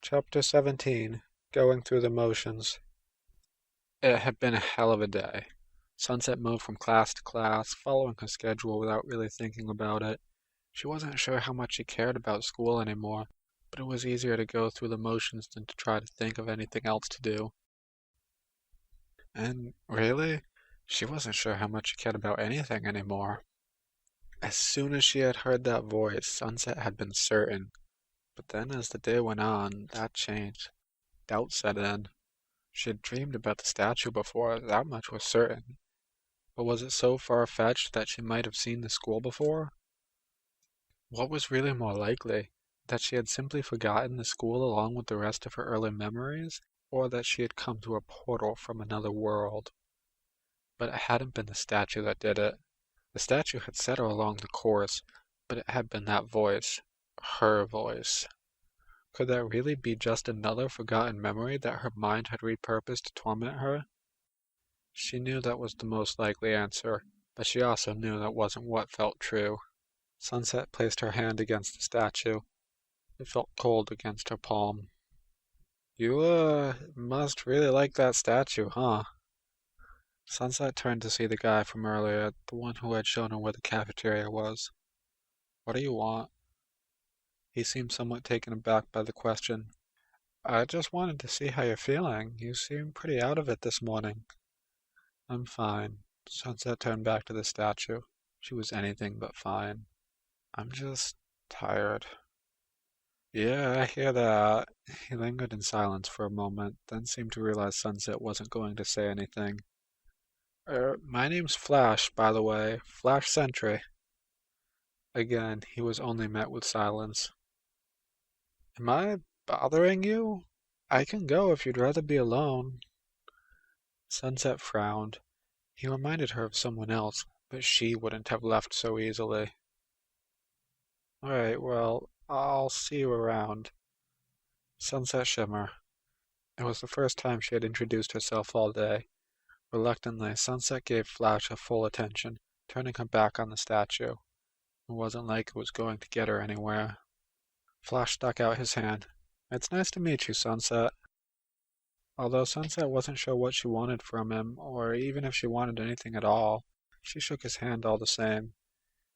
Chapter 17. Going Through the Motions. It had been a hell of a day. Sunset moved from class to class, following her schedule without really thinking about it. She wasn't sure how much she cared about school anymore, but it was easier to go through the motions than to try to think of anything else to do. And really, she wasn't sure how much she cared about anything anymore. As soon as she had heard that voice, Sunset had been certain. But then as the day went on, that changed. Doubt set in. She had dreamed about the statue before, that much was certain. But was it so far-fetched that she might have seen the school before? What was really more likely? That she had simply forgotten the school along with the rest of her early memories, or that she had come through a portal from another world? But it hadn't been the statue that did it. The statue had set her along the course, but it had been that voice. Her voice. Could that really be just another forgotten memory that her mind had repurposed to torment her? She knew that was the most likely answer, but she also knew that wasn't what felt true. Sunset placed her hand against the statue. It felt cold against her palm. You, must really like that statue, huh? Sunset turned to see the guy from earlier, the one who had shown her where the cafeteria was. What do you want? He seemed somewhat taken aback by the question. I just wanted to see how you're feeling. You seem pretty out of it this morning. I'm fine. Sunset turned back to the statue. She was anything but fine. I'm just tired. Yeah, I hear that. He lingered in silence for a moment, then seemed to realize Sunset wasn't going to say anything. My name's Flash, by the way. Flash Sentry. Again, he was only met with silence. Am I bothering you? I can go if you'd rather be alone. Sunset frowned. He reminded her of someone else, but she wouldn't have left so easily. All right, well, I'll see you around. Sunset shimmer. It was the first time she had introduced herself all day. Reluctantly, Sunset gave Flash her full attention, turning her back on the statue. It wasn't like it was going to get her anywhere. Flash stuck out his hand. It's nice to meet you, Sunset. Although Sunset wasn't sure what she wanted from him, or even if she wanted anything at all, she shook his hand all the same.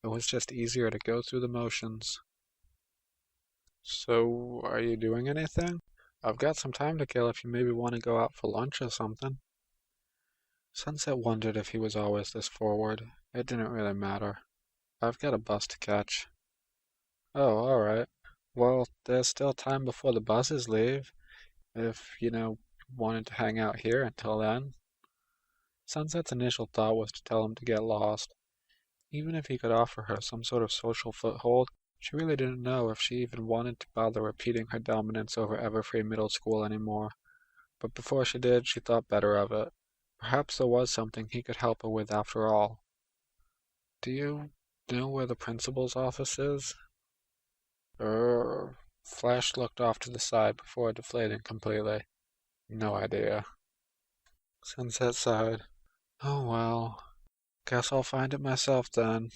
It was just easier to go through the motions. So, are you doing anything? I've got some time to kill if you maybe want to go out for lunch or something. Sunset wondered if he was always this forward. It didn't really matter. I've got a bus to catch. Oh, alright. Well, there's still time before the buses leave. If, wanted to hang out here until then. Sunset's initial thought was to tell him to get lost. Even if he could offer her some sort of social foothold, she really didn't know if she even wanted to bother repeating her dominance over Everfree Middle School anymore. But before she did, she thought better of it. Perhaps there was something he could help her with after all. Do you know where the principal's office is? Flash looked off to the side before deflating completely. No idea. Sunset sighed. Oh well. Guess I'll find it myself then.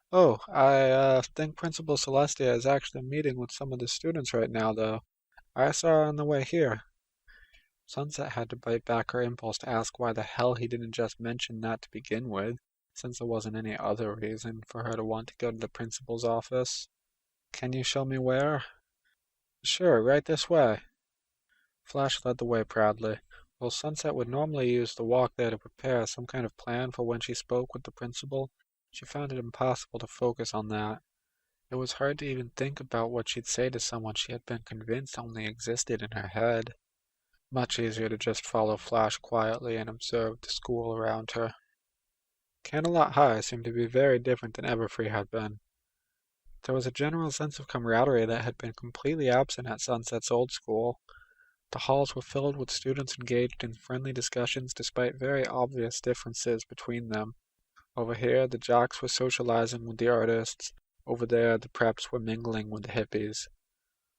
Oh, I think Principal Celestia is actually meeting with some of the students right now, though. I saw her on the way here. Sunset had to bite back her impulse to ask why the hell he didn't just mention that to begin with, since there wasn't any other reason for her to want to go to the principal's office. Can you show me where? Sure, right this way. Flash led the way proudly. While Sunset would normally use the walk there to prepare some kind of plan for when she spoke with the principal, she found it impossible to focus on that. It was hard to even think about what she'd say to someone she had been convinced only existed in her head. Much easier to just follow Flash quietly and observe the school around her. Canterlot High seemed to be very different than Everfree had been. There was a general sense of camaraderie that had been completely absent at Sunset's old school. The halls were filled with students engaged in friendly discussions despite very obvious differences between them. Over here, the jocks were socializing with the artists. Over there, the preps were mingling with the hippies.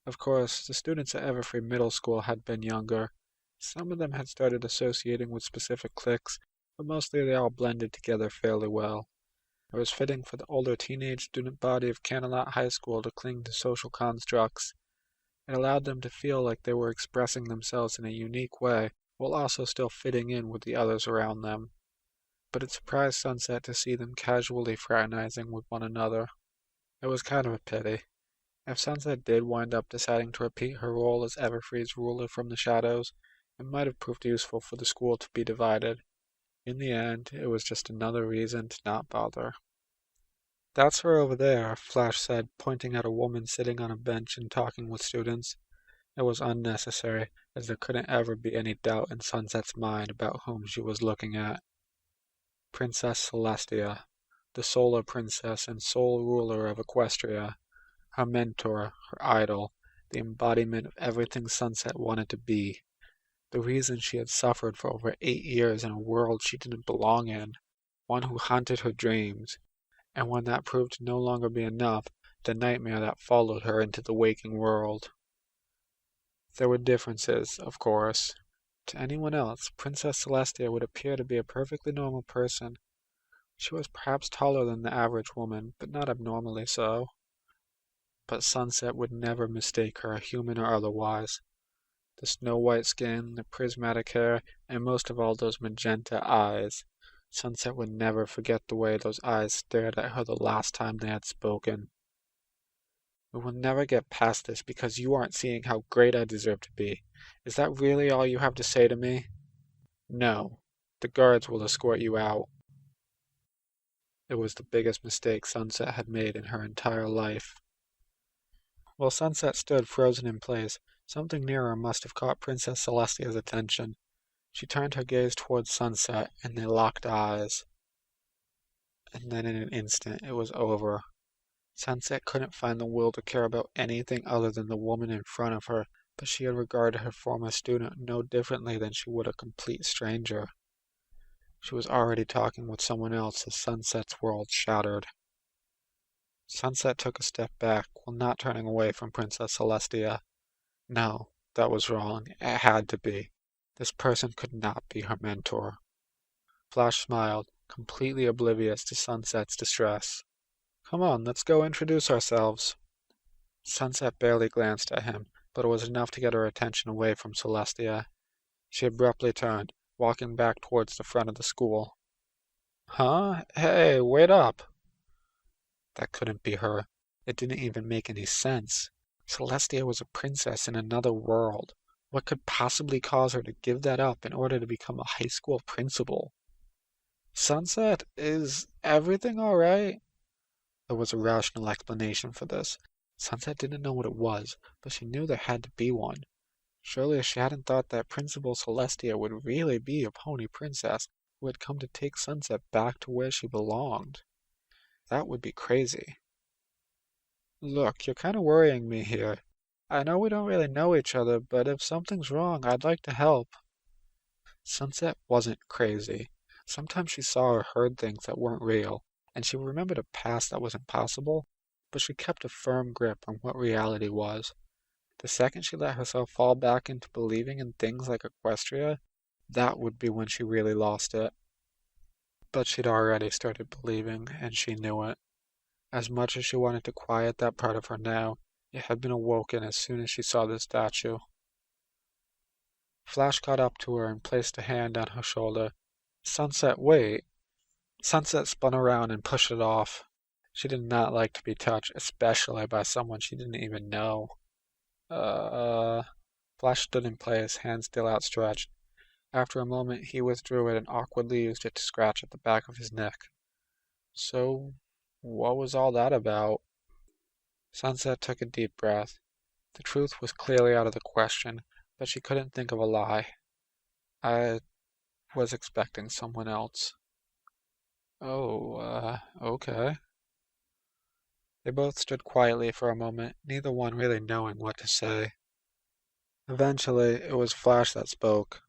Of course, the students at Everfree Middle School had been younger. Some of them had started associating with specific cliques, but mostly they all blended together fairly well. It was fitting for the older teenage student body of Canterlot High School to cling to social constructs. It allowed them to feel like they were expressing themselves in a unique way while also still fitting in with the others around them. But it surprised Sunset to see them casually fraternizing with one another. It was kind of a pity. If Sunset did wind up deciding to repeat her role as Everfree's ruler from the shadows, it might have proved useful for the school to be divided. In the end, it was just another reason to not bother. "That's her over there," Flash said, pointing at a woman sitting on a bench and talking with students. It was unnecessary, as there couldn't ever be any doubt in Sunset's mind about whom she was looking at. Princess Celestia, the solar princess and sole ruler of Equestria, her mentor, her idol, the embodiment of everything Sunset wanted to be. The reason she had suffered for over 8 years in a world she didn't belong in, one who haunted her dreams, and when that proved to no longer be enough, the nightmare that followed her into the waking world. There were differences, of course. To anyone else, Princess Celestia would appear to be a perfectly normal person. She was perhaps taller than the average woman, but not abnormally so. But Sunset would never mistake her, human or otherwise. The snow-white skin, the prismatic hair, and most of all those magenta eyes. Sunset would never forget the way those eyes stared at her the last time they had spoken. "We will never get past this because you aren't seeing how great I deserve to be. Is that really all you have to say to me?" "No. The guards will escort you out." It was the biggest mistake Sunset had made in her entire life. While Sunset stood frozen in place, something near her must have caught Princess Celestia's attention. She turned her gaze towards Sunset, and they locked eyes. And then in an instant it was over. Sunset couldn't find the will to care about anything other than the woman in front of her, but she had regarded her former student no differently than she would a complete stranger. She was already talking with someone else as Sunset's world shattered. Sunset took a step back, while not turning away from Princess Celestia. No, that was wrong. It had to be. This person could not be her mentor. Flash smiled, completely oblivious to Sunset's distress. "Come on, let's go introduce ourselves." Sunset barely glanced at him, but it was enough to get her attention away from Celestia. She abruptly turned, walking back towards the front of the school. "Huh? Hey, wait up!" That couldn't be her. It didn't even make any sense. Celestia was a princess in another world. What could possibly cause her to give that up in order to become a high school principal? "Sunset, is everything all right?" There was a rational explanation for this. Sunset didn't know what it was, but she knew there had to be one. Surely she hadn't thought that Principal Celestia would really be a pony princess who had come to take Sunset back to where she belonged. That would be crazy. "Look, you're kind of worrying me here. I know we don't really know each other, but if something's wrong, I'd like to help." Sunset wasn't crazy. Sometimes she saw or heard things that weren't real, and she remembered a past that was impossible, but she kept a firm grip on what reality was. The second she let herself fall back into believing in things like Equestria, that would be when she really lost it. But she'd already started believing, and she knew it. As much as she wanted to quiet that part of her now, it had been awoken as soon as she saw the statue. Flash caught up to her and placed a hand on her shoulder. "Sunset, wait!" Sunset spun around and pushed it off. She did not like to be touched, especially by someone she didn't even know. Flash stood in place, hand still outstretched. After a moment, he withdrew it and awkwardly used it to scratch at the back of his neck. "So, what was all that about?" Sunset took a deep breath. The truth was clearly out of the question, but she couldn't think of a lie. "I was expecting someone else." "Oh, okay." They both stood quietly for a moment, neither one really knowing what to say. Eventually, it was Flash that spoke.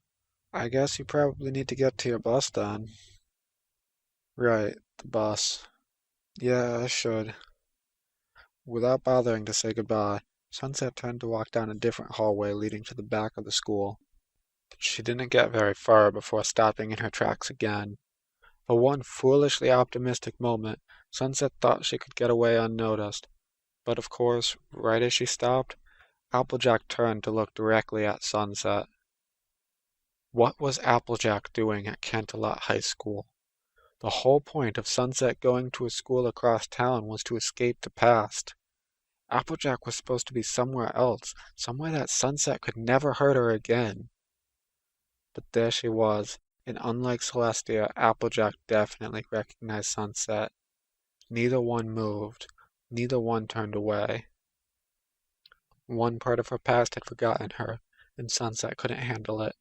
"I guess you probably need to get to your bus then." "Right, the bus. Yeah, I should." Without bothering to say goodbye, Sunset turned to walk down a different hallway leading to the back of the school. She didn't get very far before stopping in her tracks again. For one foolishly optimistic moment, Sunset thought she could get away unnoticed. But of course, right as she stopped, Applejack turned to look directly at Sunset. What was Applejack doing at Canterlot High School? The whole point of Sunset going to a school across town was to escape the past. Applejack was supposed to be somewhere else, somewhere that Sunset could never hurt her again. But there she was, and unlike Celestia, Applejack definitely recognized Sunset. Neither one moved. Neither one turned away. One part of her past had forgotten her, and Sunset couldn't handle it.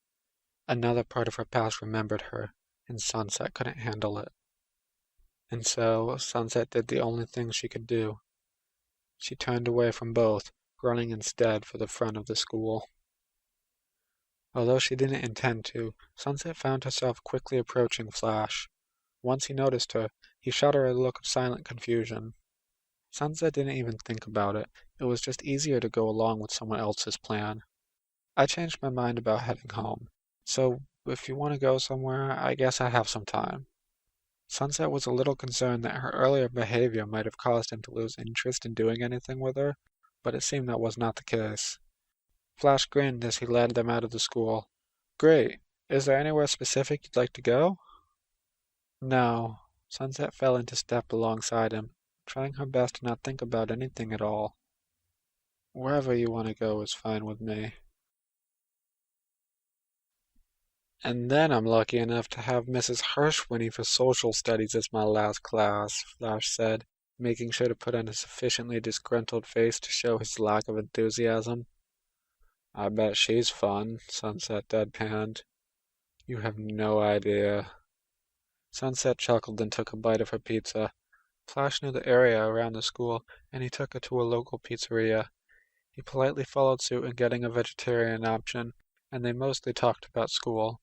Another part of her past remembered her, and Sunset couldn't handle it. And so, Sunset did the only thing she could do. She turned away from both, running instead for the front of the school. Although she didn't intend to, Sunset found herself quickly approaching Flash. Once he noticed her, he shot her a look of silent confusion. Sunset didn't even think about it. It was just easier to go along with someone else's plan. I changed my mind about heading home. So, if you want to go somewhere, I guess I have some time. Sunset was a little concerned that her earlier behavior might have caused him to lose interest in doing anything with her, but it seemed that was not the case. Flash grinned as he led them out of the school. Great. Is there anywhere specific you'd like to go? No. Sunset fell into step alongside him, trying her best to not think about anything at all. Wherever you want to go is fine with me. And then I'm lucky enough to have Mrs. Hirschwinny for social studies as my last class, Flash said, making sure to put on a sufficiently disgruntled face to show his lack of enthusiasm. I bet she's fun, Sunset deadpanned. You have no idea. Sunset chuckled and took a bite of her pizza. Flash knew the area around the school, and he took her to a local pizzeria. He politely followed suit in getting a vegetarian option, and they mostly talked about school.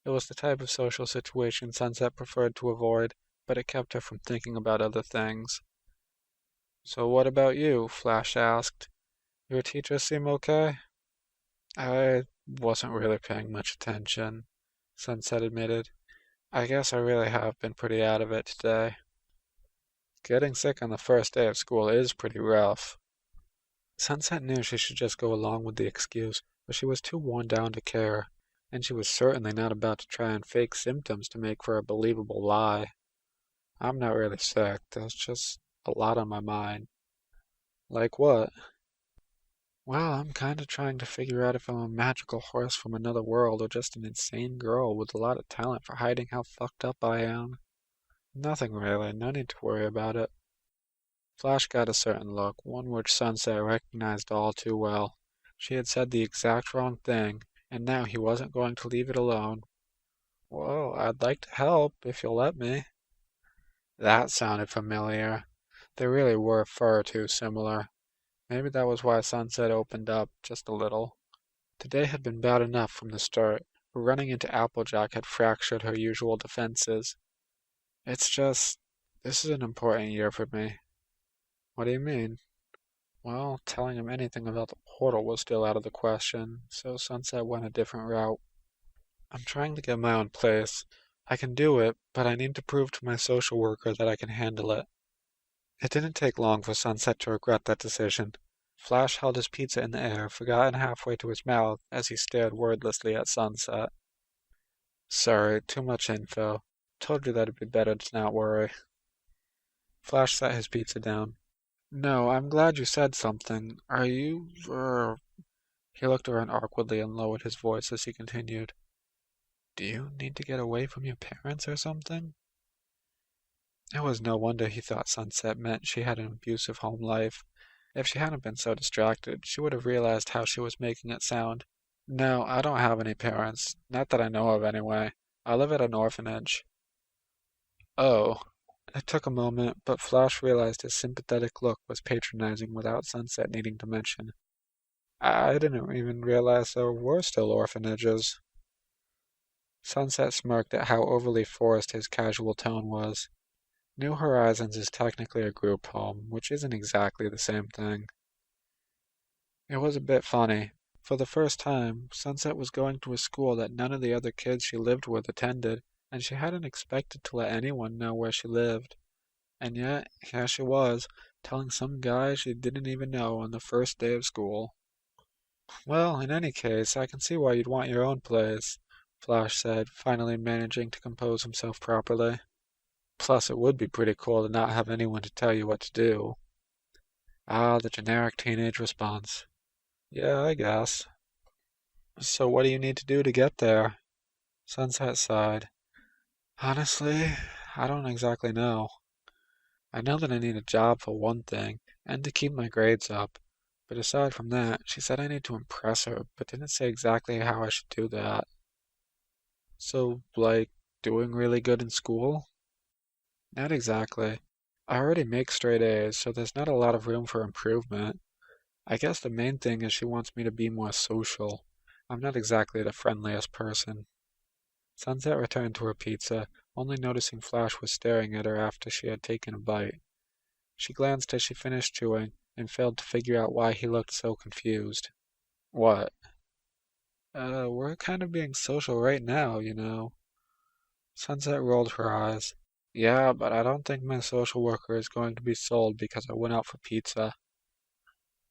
It was the type of social situation Sunset preferred to avoid, but it kept her from thinking about other things. So what about you? Flash asked. Your teachers seem okay? I wasn't really paying much attention, Sunset admitted. I guess I really have been pretty out of it today. Getting sick on the first day of school is pretty rough. Sunset knew she should just go along with the excuse, but she was too worn down to care, and she was certainly not about to try and fake symptoms to make for a believable lie. I'm not really sick, there's just a lot on my mind. Like what? Well, I'm kinda trying to figure out if I'm a magical horse from another world or just an insane girl with a lot of talent for hiding how fucked up I am. Nothing really, no need to worry about it. Flash got a certain look, one which Sunset recognized all too well. She had said the exact wrong thing, and now he wasn't going to leave it alone. Well, I'd like to help, if you'll let me. That sounded familiar. They really were far too similar. Maybe that was why Sunset opened up just a little. Today had been bad enough from the start, but running into Applejack had fractured her usual defenses. It's just, this is an important year for me. What do you mean? Well, telling him anything about the portal was still out of the question, so Sunset went a different route. I'm trying to get my own place. I can do it, but I need to prove to my social worker that I can handle it. It didn't take long for Sunset to regret that decision. Flash held his pizza in the air, forgotten halfway to his mouth, as he stared wordlessly at Sunset. Sorry, too much info. Told you that it'd be better to not worry. Flash set his pizza down. No, I'm glad you said something. Are you, He looked around awkwardly and lowered his voice as he continued. Do you need to get away from your parents or something? It was no wonder he thought Sunset meant she had an abusive home life. If she hadn't been so distracted, she would have realized how she was making it sound. No, I don't have any parents. Not that I know of, anyway. I live at an orphanage. Oh. It took a moment, but Flash realized his sympathetic look was patronizing without Sunset needing to mention. I didn't even realize there were still orphanages. Sunset smirked at how overly forced his casual tone was. New Horizons is technically a group home, which isn't exactly the same thing. It was a bit funny. For the first time, Sunset was going to a school that none of the other kids she lived with attended, and she hadn't expected to let anyone know where she lived. And yet, here she was, telling some guy she didn't even know on the first day of school. Well, in any case, I can see why you'd want your own place, Flash said, finally managing to compose himself properly. Plus, it would be pretty cool to not have anyone to tell you what to do. Ah, the generic teenage response. Yeah, I guess. So what do you need to do to get there? Sunset sighed. Honestly, I don't exactly know. I know that I need a job for one thing, and to keep my grades up. But aside from that, she said I need to impress her, but didn't say exactly how I should do that. So, like, doing really good in school? Not exactly. I already make straight A's, so there's not a lot of room for improvement. I guess the main thing is she wants me to be more social. I'm not exactly the friendliest person. Sunset returned to her pizza, only noticing Flash was staring at her after she had taken a bite. She glanced as she finished chewing, and failed to figure out why he looked so confused. What? We're kind of being social right now, you know. Sunset rolled her eyes. Yeah, but I don't think my social worker is going to be sold because I went out for pizza.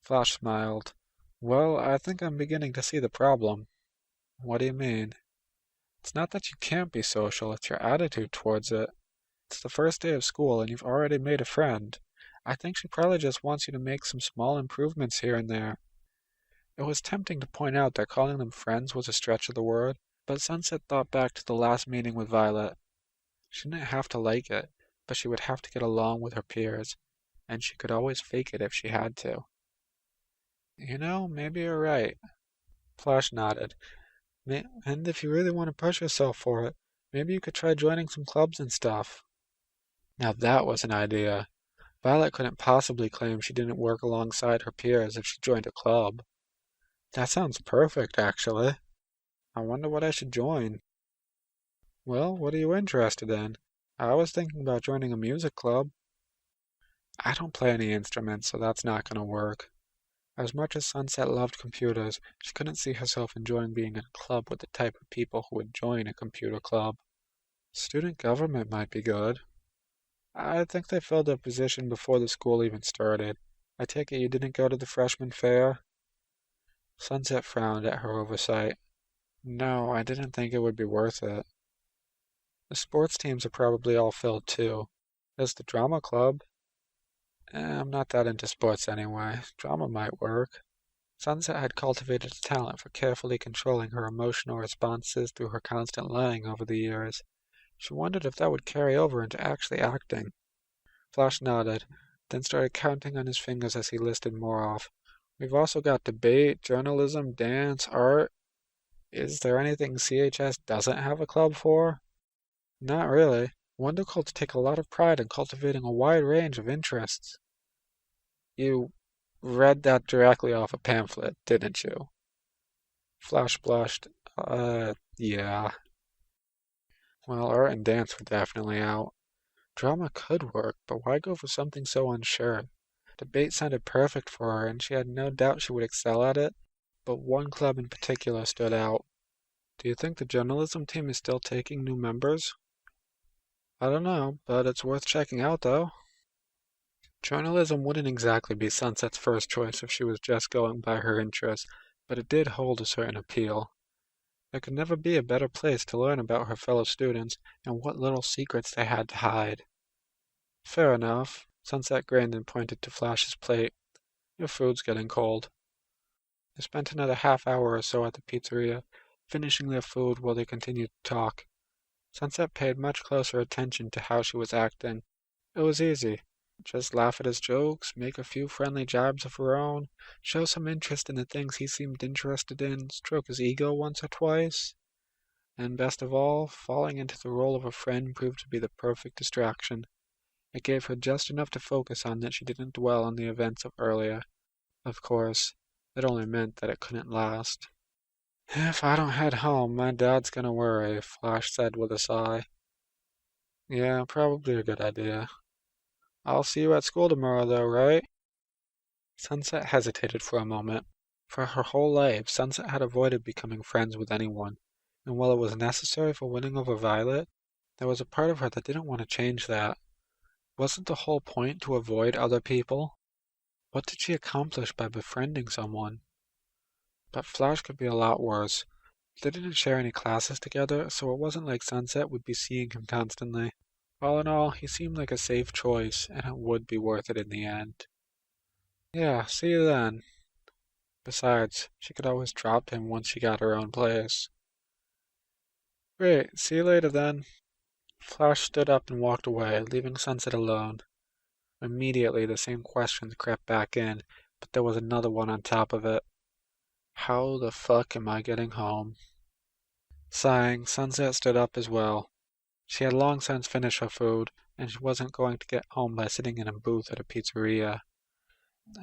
Flash smiled. Well, I think I'm beginning to see the problem. What do you mean? It's not that you can't be social, it's your attitude towards it. It's the first day of school and you've already made a friend. I think she probably just wants you to make some small improvements here and there. It was tempting to point out that calling them friends was a stretch of the word, but Sunset thought back to the last meeting with Violet. She didn't have to like it, but she would have to get along with her peers, and she could always fake it if she had to. You know, maybe you're right. Flash nodded. And if you really want to push yourself for it, maybe you could try joining some clubs and stuff. Now that was an idea. Violet couldn't possibly claim she didn't work alongside her peers if she joined a club. That sounds perfect, actually. I wonder what I should join. Well, what are you interested in? I was thinking about joining a music club. I don't play any instruments, so that's not going to work. As much as Sunset loved computers, she couldn't see herself enjoying being in a club with the type of people who would join a computer club. Student government might be good. I think they filled their position before the school even started. I take it you didn't go to the freshman fair? Sunset frowned at her oversight. No, I didn't think it would be worth it. The sports teams are probably all filled too. There's the drama club. I'm not that into sports anyway. Drama might work. Sunset had cultivated a talent for carefully controlling her emotional responses through her constant lying over the years. She wondered if that would carry over into actually acting. Flash nodded, then started counting on his fingers as he listed more off. We've also got debate, journalism, dance, art. Is there anything CHS doesn't have a club for? Not really. Wondercults take a lot of pride in cultivating a wide range of interests. You read that directly off a pamphlet, didn't you? Flash blushed. Yeah. Well, art and dance were definitely out. Drama could work, but why go for something so unsure? Debate sounded perfect for her, and she had no doubt she would excel at it, but one club in particular stood out. Do you think the journalism team is still taking new members? I don't know, but it's worth checking out, though. Journalism wouldn't exactly be Sunset's first choice if she was just going by her interests, but it did hold a certain appeal. There could never be a better place to learn about her fellow students and what little secrets they had to hide. Fair enough. Sunset grinned and pointed to Flash's plate. Your food's getting cold. They spent another half hour or so at the pizzeria, finishing their food while they continued to talk. Sunset paid much closer attention to how she was acting. It was easy. Just laugh at his jokes, make a few friendly jabs of her own, show some interest in the things he seemed interested in, stroke his ego once or twice. And best of all, falling into the role of a friend proved to be the perfect distraction. It gave her just enough to focus on that she didn't dwell on the events of earlier. Of course, it only meant that it couldn't last. If I don't head home, my dad's gonna worry, Flash said with a sigh. Yeah, probably a good idea. I'll see you at school tomorrow, though, right? Sunset hesitated for a moment. For her whole life, Sunset had avoided becoming friends with anyone, and while it was necessary for winning over Violet, there was a part of her that didn't want to change that. Wasn't the whole point to avoid other people? What did she accomplish by befriending someone? But Flash could be a lot worse. They didn't share any classes together, so it wasn't like Sunset would be seeing him constantly. All in all, he seemed like a safe choice, and it would be worth it in the end. Yeah, see you then. Besides, she could always drop him once she got her own place. Great, see you later then. Flash stood up and walked away, leaving Sunset alone. Immediately, the same questions crept back in, but there was another one on top of it. How the fuck am I getting home? Sighing, Sunset stood up as well. She had long since finished her food, and she wasn't going to get home by sitting in a booth at a pizzeria.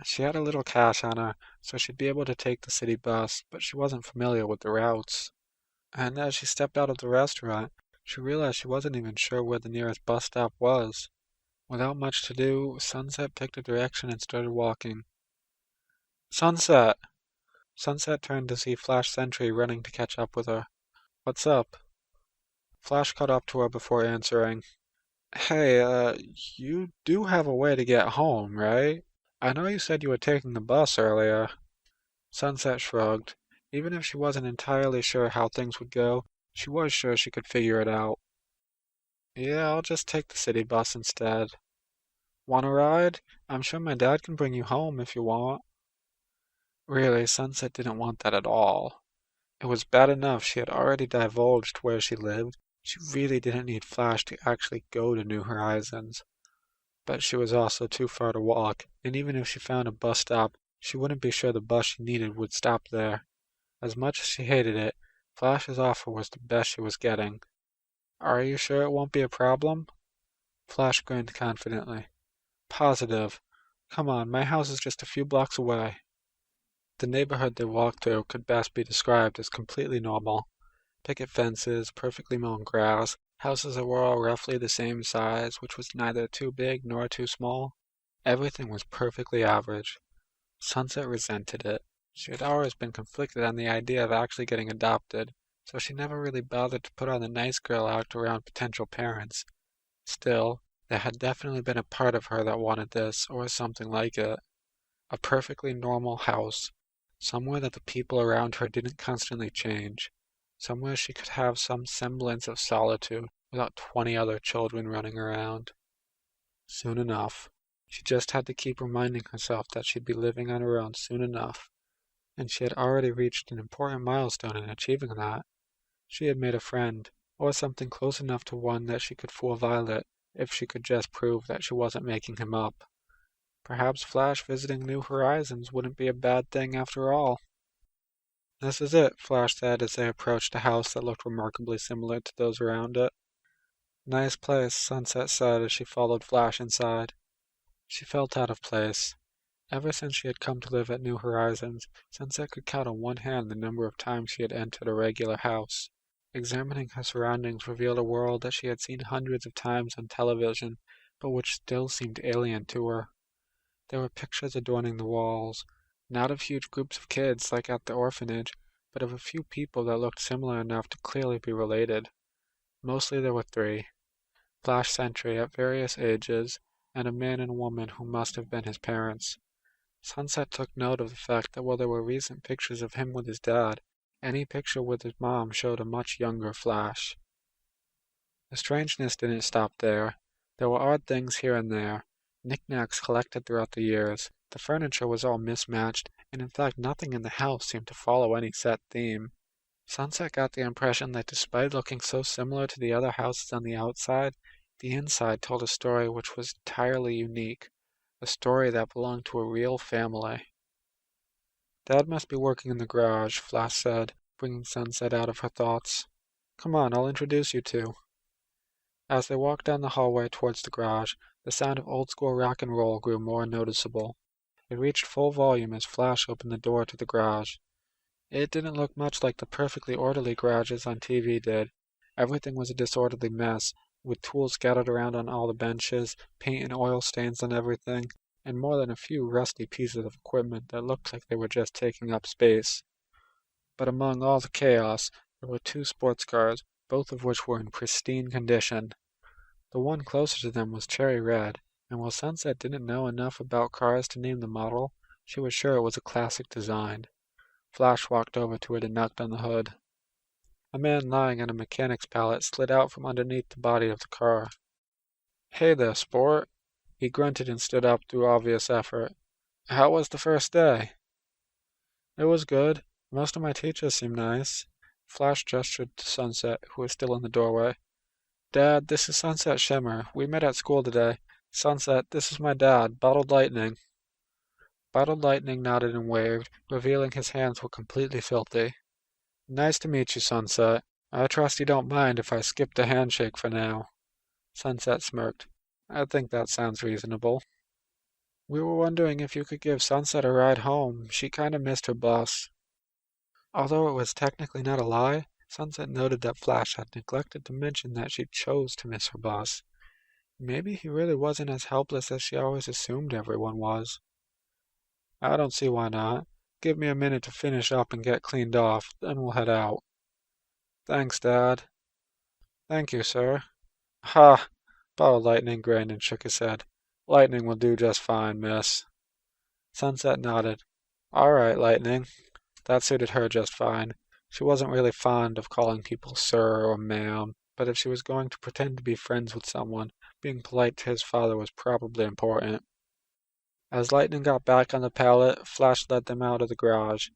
She had a little cash on her, so she'd be able to take the city bus, but she wasn't familiar with the routes. And as she stepped out of the restaurant, she realized she wasn't even sure where the nearest bus stop was. Without much to do, Sunset picked a direction and started walking. Sunset! Sunset turned to see Flash Sentry running to catch up with her. What's up? Flash caught up to her before answering. Hey, you do have a way to get home, right? I know you said you were taking the bus earlier. Sunset shrugged. Even if she wasn't entirely sure how things would go, she was sure she could figure it out. Yeah, I'll just take the city bus instead. Want a ride? I'm sure my dad can bring you home if you want. Really, Sunset didn't want that at all. It was bad enough she had already divulged where she lived. She really didn't need Flash to actually go to New Horizons. But she was also too far to walk, and even if she found a bus stop, she wouldn't be sure the bus she needed would stop there. As much as she hated it, Flash's offer was the best she was getting. Are you sure it won't be a problem? Flash grinned confidently. Positive. Come on, my house is just a few blocks away. The neighborhood they walked through could best be described as completely normal. Picket fences, perfectly mown grass, houses that were all roughly the same size, which was neither too big nor too small. Everything was perfectly average. Sunset resented it. She had always been conflicted on the idea of actually getting adopted, so she never really bothered to put on the nice girl act around potential parents. Still, there had definitely been a part of her that wanted this, or something like it. A perfectly normal house. Somewhere that the people around her didn't constantly change. Somewhere she could have some semblance of solitude without 20 other children running around. Soon enough. She just had to keep reminding herself that she'd be living on her own soon enough. And she had already reached an important milestone in achieving that. She had made a friend, or something close enough to one that she could fool Violet if she could just prove that she wasn't making him up. Perhaps Flash visiting New Horizons wouldn't be a bad thing after all. This is it, Flash said as they approached a house that looked remarkably similar to those around it. Nice place, Sunset said as she followed Flash inside. She felt out of place. Ever since she had come to live at New Horizons, Sunset could count on one hand the number of times she had entered a regular house. Examining her surroundings revealed a world that she had seen hundreds of times on television, but which still seemed alien to her. There were pictures adorning the walls, not of huge groups of kids like at the orphanage, but of a few people that looked similar enough to clearly be related. Mostly there were three: Flash Sentry at various ages, and a man and woman who must have been his parents. Sunset took note of the fact that while there were recent pictures of him with his dad, any picture with his mom showed a much younger Flash. The strangeness didn't stop there. There were odd things here and there, knickknacks collected throughout the years. The furniture was all mismatched, and in fact nothing in the house seemed to follow any set theme. Sunset got the impression that despite looking so similar to the other houses on the outside, the inside told a story which was entirely unique, a story that belonged to a real family. Dad must be working in the garage, Flash said, bringing Sunset out of her thoughts. Come on, I'll introduce you two. As they walked down the hallway towards the garage, the sound of old-school rock and roll grew more noticeable. It reached full volume as Flash opened the door to the garage. It didn't look much like the perfectly orderly garages on TV did. Everything was a disorderly mess, with tools scattered around on all the benches, paint and oil stains on everything, and more than a few rusty pieces of equipment that looked like they were just taking up space. But among all the chaos, there were two sports cars, both of which were in pristine condition. The one closer to them was cherry red, and while Sunset didn't know enough about cars to name the model, she was sure it was a classic design. Flash walked over to it and knocked on the hood. A man lying on a mechanic's pallet slid out from underneath the body of the car. "Hey there, sport." He grunted and stood up through obvious effort. "How was the first day?" "It was good. Most of my teachers seem nice." Flash gestured to Sunset, who was still in the doorway. "Dad, this is Sunset Shimmer. We met at school today. Sunset, this is my dad, Bottled Lightning." Bottled Lightning nodded and waved, revealing his hands were completely filthy. "Nice to meet you, Sunset. I trust you don't mind if I skip the handshake for now." Sunset smirked. "I think that sounds reasonable." "We were wondering if you could give Sunset a ride home. She kinda missed her bus." Although it was technically not a lie, Sunset noted that Flash had neglected to mention that she chose to miss her bus. Maybe he really wasn't as helpless as she always assumed everyone was. "I don't see why not. Give me a minute to finish up and get cleaned off, then we'll head out." "Thanks, Dad." "Thank you, sir." "Ha!" Bottle Lightning grinned and shook his head. "Lightning will do just fine, miss." Sunset nodded. "All right, Lightning." That suited her just fine. She wasn't really fond of calling people sir or ma'am, but if she was going to pretend to be friends with someone, being polite to his father was probably important. As Lightning got back on the pallet, Flash led them out of the garage.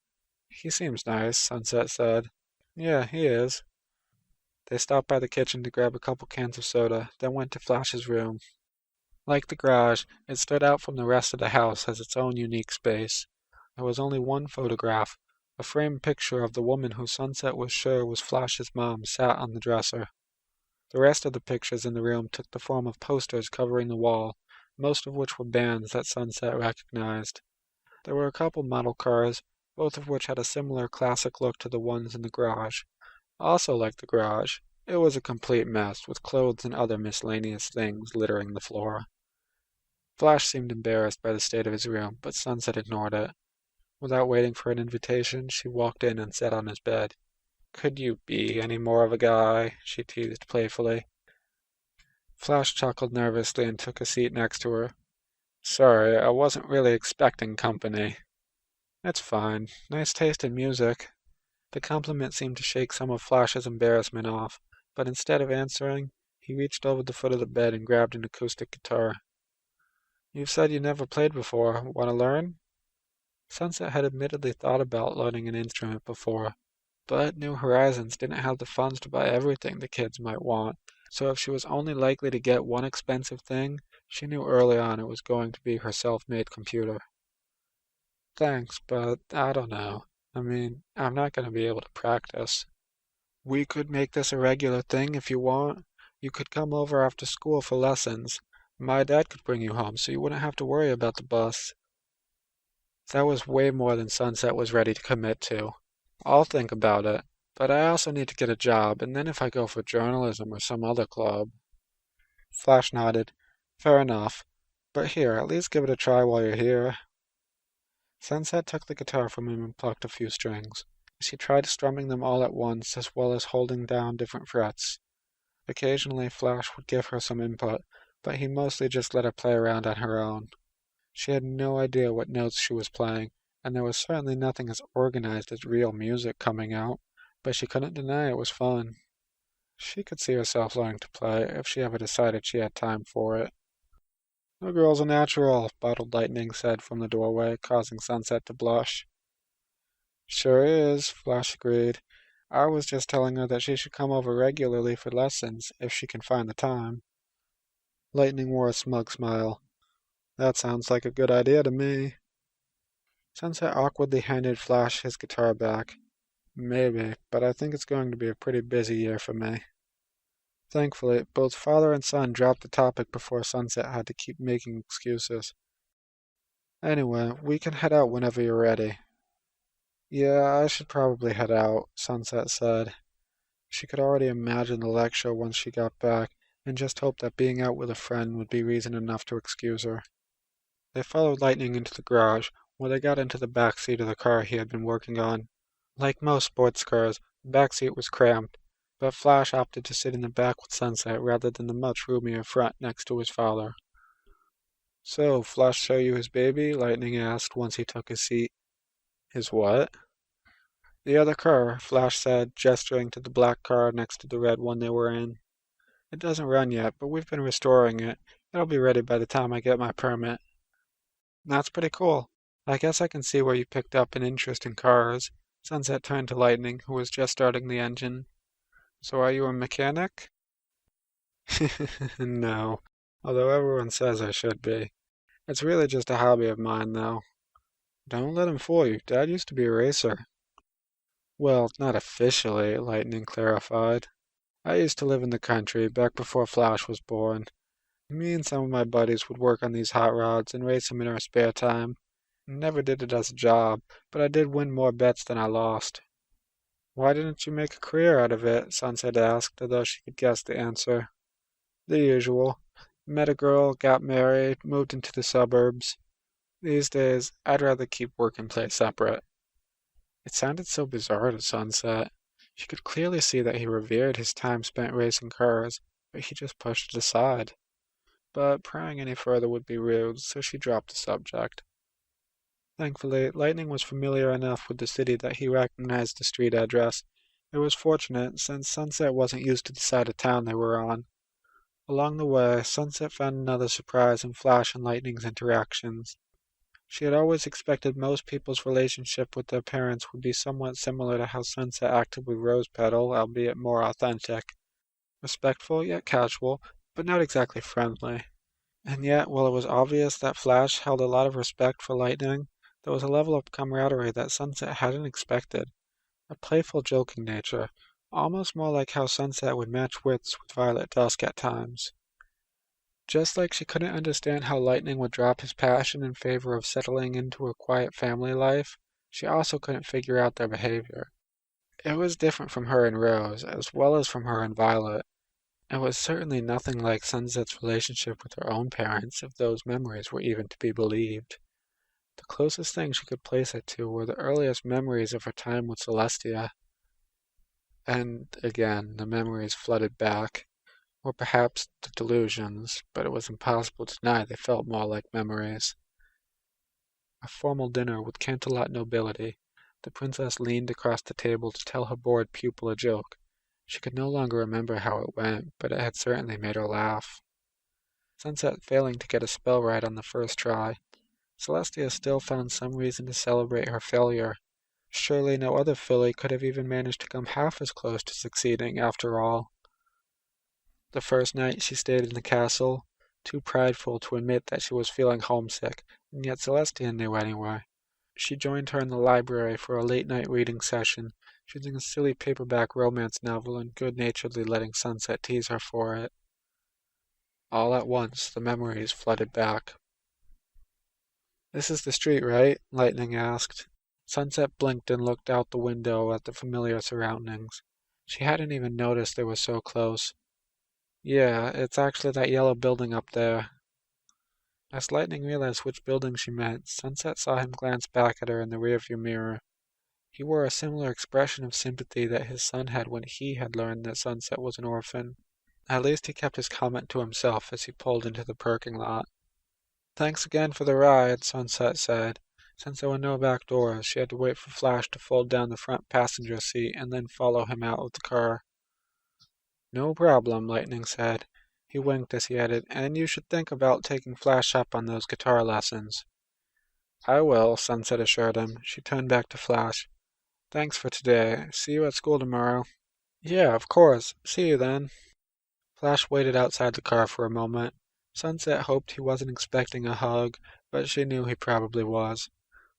"He seems nice," Sunset said. "Yeah, he is." They stopped by the kitchen to grab a couple cans of soda, then went to Flash's room. Like the garage, it stood out from the rest of the house as its own unique space. There was only one photograph. A framed picture of the woman who Sunset was sure was Flash's mom sat on the dresser. The rest of the pictures in the room took the form of posters covering the wall, most of which were bands that Sunset recognized. There were a couple model cars, both of which had a similar classic look to the ones in the garage. Also like the garage, it was a complete mess, with clothes and other miscellaneous things littering the floor. Flash seemed embarrassed by the state of his room, but Sunset ignored it. Without waiting for an invitation, she walked in and sat on his bed. "Could you be any more of a guy?" she teased playfully. Flash chuckled nervously and took a seat next to her. "Sorry, I wasn't really expecting company." "It's fine. Nice taste in music." The compliment seemed to shake some of Flash's embarrassment off, but instead of answering, he reached over the foot of the bed and grabbed an acoustic guitar. "You've said you never played before. Want to learn?" Sunset had admittedly thought about learning an instrument before, but New Horizons didn't have the funds to buy everything the kids might want, so if she was only likely to get one expensive thing, she knew early on it was going to be her self-made computer. "Thanks, but I don't know. I mean, I'm not going to be able to practice." "We could make this a regular thing if you want. You could come over after school for lessons. My dad could bring you home so you wouldn't have to worry about the bus." That was way more than Sunset was ready to commit to. "I'll think about it, but I also need to get a job, and then if I go for journalism or some other club." Flash nodded. "Fair enough. But here, at least give it a try while you're here." Sunset took the guitar from him and plucked a few strings. She tried strumming them all at once, as well as holding down different frets. Occasionally Flash would give her some input, but he mostly just let her play around on her own. She had no idea what notes she was playing, and there was certainly nothing as organized as real music coming out, but she couldn't deny it was fun. She could see herself learning to play if she ever decided she had time for it. "The girl's a natural," Bottled Lightning said from the doorway, causing Sunset to blush. "Sure is," Flash agreed. "I was just telling her that she should come over regularly for lessons, if she can find the time." Lightning wore a smug smile. "That sounds like a good idea to me." Sunset awkwardly handed Flash his guitar back. "Maybe, but I think it's going to be a pretty busy year for me." Thankfully, both father and son dropped the topic before Sunset had to keep making excuses. "Anyway, we can head out whenever you're ready." "Yeah, I should probably head out," Sunset said. She could already imagine the lecture once she got back, and just hoped that being out with a friend would be reason enough to excuse her. They followed Lightning into the garage, where they got into the back seat of the car he had been working on. Like most sports cars, the back seat was cramped, but Flash opted to sit in the back with Sunset rather than the much roomier front next to his father. "So, Flash show you his baby?" Lightning asked once he took his seat. "His what?" The other car, Flash said, gesturing to the black car next to the red one they were in. It doesn't run yet, but we've been restoring it. It'll be ready by the time I get my permit. That's pretty cool. I guess I can see where you picked up an interest in cars. Sunset turned to Lightning, who was just starting the engine. So are you a mechanic? No, although everyone says I should be. It's really just a hobby of mine, though. Don't let him fool you. Dad used to be a racer. Well, not officially, Lightning clarified. I used to live in the country back before Flash was born. Me and some of my buddies would work on these hot rods and race them in our spare time. Never did it as a job, but I did win more bets than I lost. Why didn't you make a career out of it? Sunset asked, although she could guess the answer. The usual. Met a girl, got married, moved into the suburbs. These days, I'd rather keep work and play separate. It sounded so bizarre to Sunset. She could clearly see that he revered his time spent racing cars, but he just pushed it aside. But prying any further would be rude, so she dropped the subject. Thankfully, Lightning was familiar enough with the city that he recognized the street address. It was fortunate, since Sunset wasn't used to the side of town they were on. Along the way, Sunset found another surprise in Flash and Lightning's interactions. She had always expected most people's relationship with their parents would be somewhat similar to how Sunset acted with Rose Petal, albeit more authentic. Respectful yet casual, but not exactly friendly. And yet, while it was obvious that Flash held a lot of respect for Lightning, there was a level of camaraderie that Sunset hadn't expected. A playful, joking nature, almost more like how Sunset would match wits with Violet Dusk at times. Just like she couldn't understand how Lightning would drop his passion in favor of settling into a quiet family life, she also couldn't figure out their behavior. It was different from her and Rose, as well as from her and Violet. It was certainly nothing like Sunset's relationship with her own parents, if those memories were even to be believed. The closest thing she could place it to were the earliest memories of her time with Celestia. And again, the memories flooded back, or perhaps the delusions, but it was impossible to deny they felt more like memories. A formal dinner with Canterlot nobility. The princess leaned across the table to tell her bored pupil a joke. She could no longer remember how it went, but it had certainly made her laugh. Sunset failing to get a spell right on the first try. Celestia still found some reason to celebrate her failure. Surely no other filly could have even managed to come half as close to succeeding after all. The first night she stayed in the castle, too prideful to admit that she was feeling homesick, and yet Celestia knew anyway. She joined her in the library for a late-night reading session, choosing a silly paperback romance novel and good-naturedly letting Sunset tease her for it. All at once, the memories flooded back. "This is the street, right?" Lightning asked. Sunset blinked and looked out the window at the familiar surroundings. She hadn't even noticed they were so close. "Yeah, it's actually that yellow building up there." As Lightning realized which building she meant, Sunset saw him glance back at her in the rearview mirror. He wore a similar expression of sympathy that his son had when he had learned that Sunset was an orphan. At least he kept his comment to himself as he pulled into the parking lot. "Thanks again for the ride," Sunset said. Since there were no back doors, she had to wait for Flash to fold down the front passenger seat and then follow him out of the car. "No problem," Lightning said. He winked as he added, "And you should think about taking Flash up on those guitar lessons." "I will," Sunset assured him. She turned back to Flash. "Thanks for today. See you at school tomorrow." "Yeah, of course. See you then." Flash waited outside the car for a moment. Sunset hoped he wasn't expecting a hug, but she knew he probably was.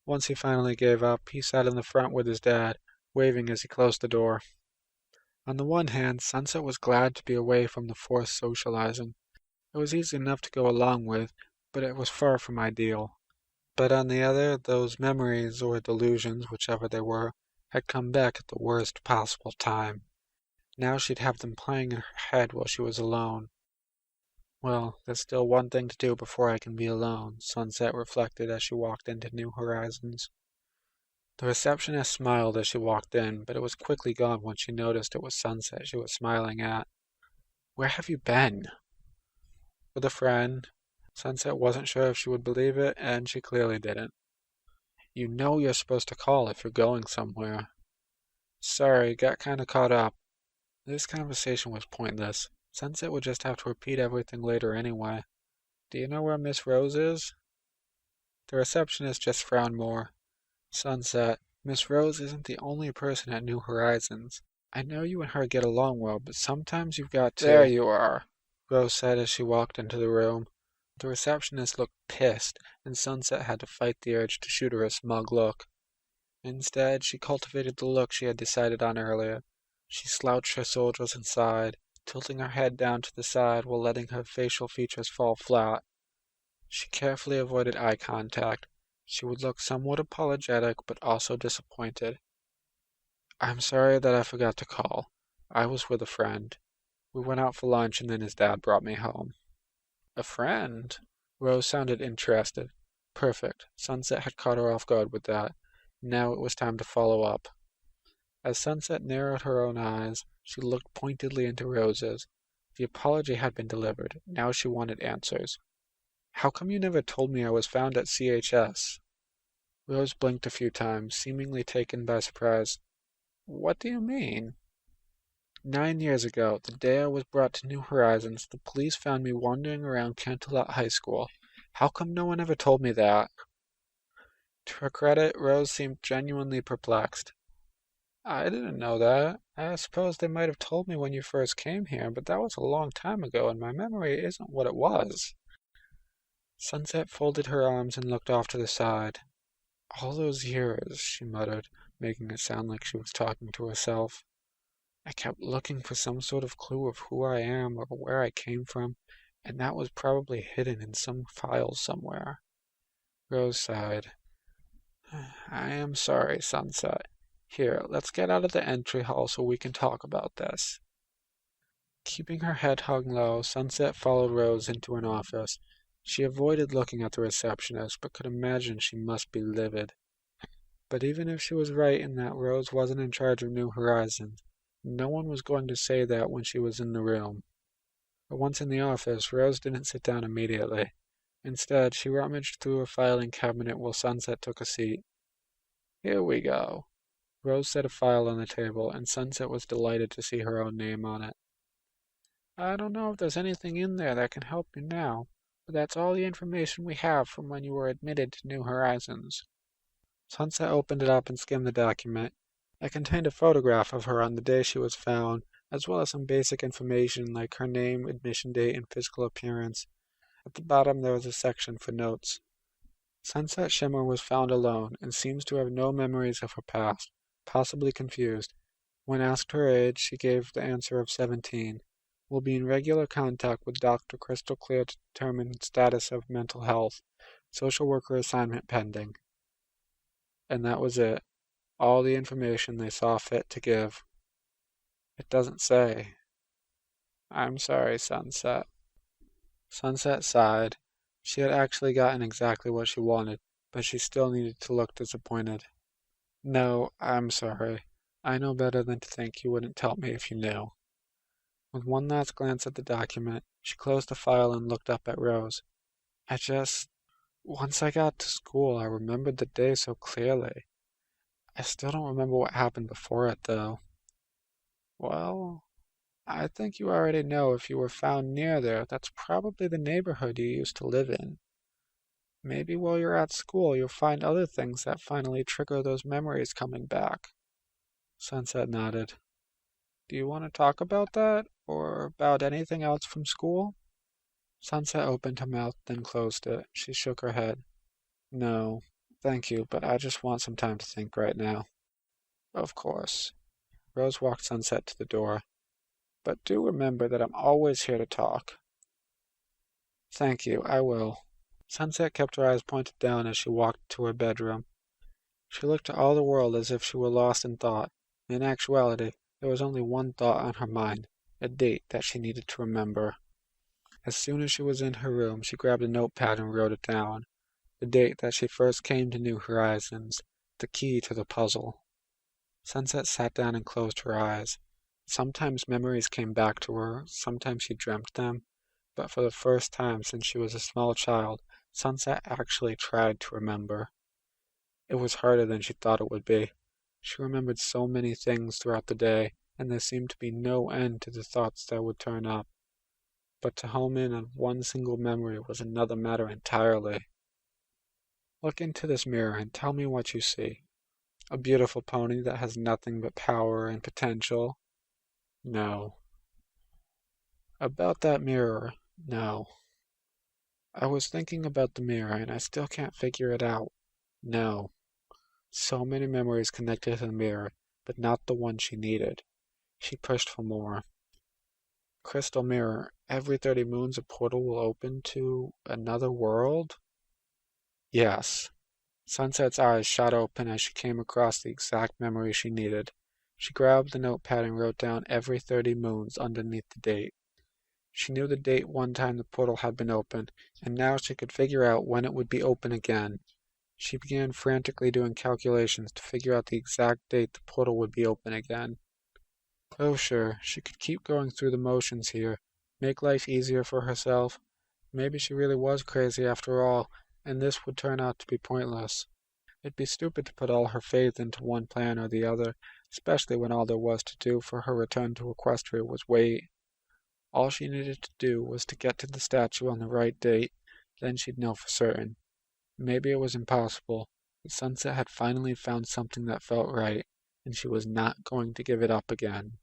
Once he finally gave up, he sat in the front with his dad, waving as he closed the door. On the one hand, Sunset was glad to be away from the forced socializing. It was easy enough to go along with, but it was far from ideal. But on the other, those memories, or delusions, whichever they were, had come back at the worst possible time. Now she'd have them playing in her head while she was alone. Well, there's still one thing to do before I can be alone, Sunset reflected as she walked into New Horizons. The receptionist smiled as she walked in, but it was quickly gone when she noticed it was Sunset she was smiling at. "Where have you been?" "With a friend." Sunset wasn't sure if she would believe it, and she clearly didn't. "You know you're supposed to call if you're going somewhere." Sorry, got kinda caught up. This conversation was pointless. Sunset would just have to repeat everything later anyway. Do you know where Miss Rose is? The receptionist just frowned more. Sunset, Miss Rose isn't the only person at New Horizons. I know you and her get along well, but sometimes you've got to. There you are, Rose said as she walked into the room. The receptionist looked pissed, and Sunset had to fight the urge to shoot her a smug look. Instead, she cultivated the look she had decided on earlier. She slouched her shoulders inside, tilting her head down to the side while letting her facial features fall flat. She carefully avoided eye contact. She would look somewhat apologetic, but also disappointed. I'm sorry that I forgot to call. I was with a friend. We went out for lunch and then his dad brought me home. A friend? Rose sounded interested. Perfect. Sunset had caught her off guard with that. Now it was time to follow up. As Sunset narrowed her own eyes, she looked pointedly into Rose's. The apology had been delivered. Now she wanted answers. How come you never told me I was found at CHS? Rose blinked a few times, seemingly taken by surprise. What do you mean? 9 years ago, the day I was brought to New Horizons, the police found me wandering around Canterlot High School. How come no one ever told me that? To her credit, Rose seemed genuinely perplexed. I didn't know that. I suppose they might have told me when you first came here, but that was a long time ago, and my memory isn't what it was. Sunset folded her arms and looked off to the side. All those years, she muttered, making it sound like she was talking to herself. I kept looking for some sort of clue of who I am or where I came from, and that was probably hidden in some file somewhere. Rose sighed. I am sorry, Sunset. Here, let's get out of the entry hall so we can talk about this. Keeping her head hung low, Sunset followed Rose into an office. She avoided looking at the receptionist, but could imagine she must be livid. But even if she was right in that Rose wasn't in charge of New Horizons, no one was going to say that when she was in the room. But once in the office, Rose didn't sit down immediately. Instead, she rummaged through a filing cabinet while Sunset took a seat. Here we go. Rose set a file on the table, and Sunset was delighted to see her own name on it. I don't know if there's anything in there that can help you now, but that's all the information we have from when you were admitted to New Horizons. Sunset opened it up and skimmed the document. It contained a photograph of her on the day she was found, as well as some basic information like her name, admission date, and physical appearance. At the bottom there was a section for notes. Sunset Shimmer was found alone, and seems to have no memories of her past, possibly confused. When asked her age, she gave the answer of 17. Will be in regular contact with Dr. Crystal Clear to determine status of mental health. Social worker assignment pending. And that was it. All the information they saw fit to give. It doesn't say. I'm sorry, Sunset. Sunset sighed. She had actually gotten exactly what she wanted, but she still needed to look disappointed. No, I'm sorry. I know better than to think you wouldn't tell me if you knew. With one last glance at the document, she closed the file and looked up at Rose. Once I got to school, I remembered the day so clearly. I still don't remember what happened before it, though. Well, I think you already know if you were found near there, that's probably the neighborhood you used to live in. Maybe while you're at school, you'll find other things that finally trigger those memories coming back. Sunset nodded. Do you want to talk about that, or about anything else from school? Sunset opened her mouth, then closed it. She shook her head. No, thank you, but I just want some time to think right now. Of course. Rose walked Sunset to the door. But do remember that I'm always here to talk. Thank you, I will. Sunset kept her eyes pointed down as she walked to her bedroom. She looked to all the world as if she were lost in thought. In actuality, there was only one thought on her mind, a date that she needed to remember. As soon as she was in her room, she grabbed a notepad and wrote it down. The date that she first came to New Horizons, the key to the puzzle. Sunset sat down and closed her eyes. Sometimes memories came back to her, sometimes she dreamt them, but for the first time since she was a small child, Sunset actually tried to remember. It was harder than she thought it would be. She remembered so many things throughout the day, and there seemed to be no end to the thoughts that would turn up. But to home in on one single memory was another matter entirely. Look into this mirror and tell me what you see. A beautiful pony that has nothing but power and potential? No. About that mirror? No. I was thinking about the mirror and I still can't figure it out. No. So many memories connected to the mirror, but not the one she needed. She pushed for more. Crystal mirror, every 30 moons a portal will open to another world? Yes. Sunset's eyes shot open as she came across the exact memory she needed. She grabbed the notepad and wrote down every 30 moons underneath the date. She knew the date one time the portal had been opened, and now she could figure out when it would be open again. She began frantically doing calculations to figure out the exact date the portal would be open again. Oh sure, she could keep going through the motions here, make life easier for herself. Maybe she really was crazy after all, and this would turn out to be pointless. It'd be stupid to put all her faith into one plan or the other, especially when all there was to do for her return to Equestria was wait. All she needed to do was to get to the statue on the right date, then she'd know for certain. Maybe it was impossible, but Sunset had finally found something that felt right, and she was not going to give it up again.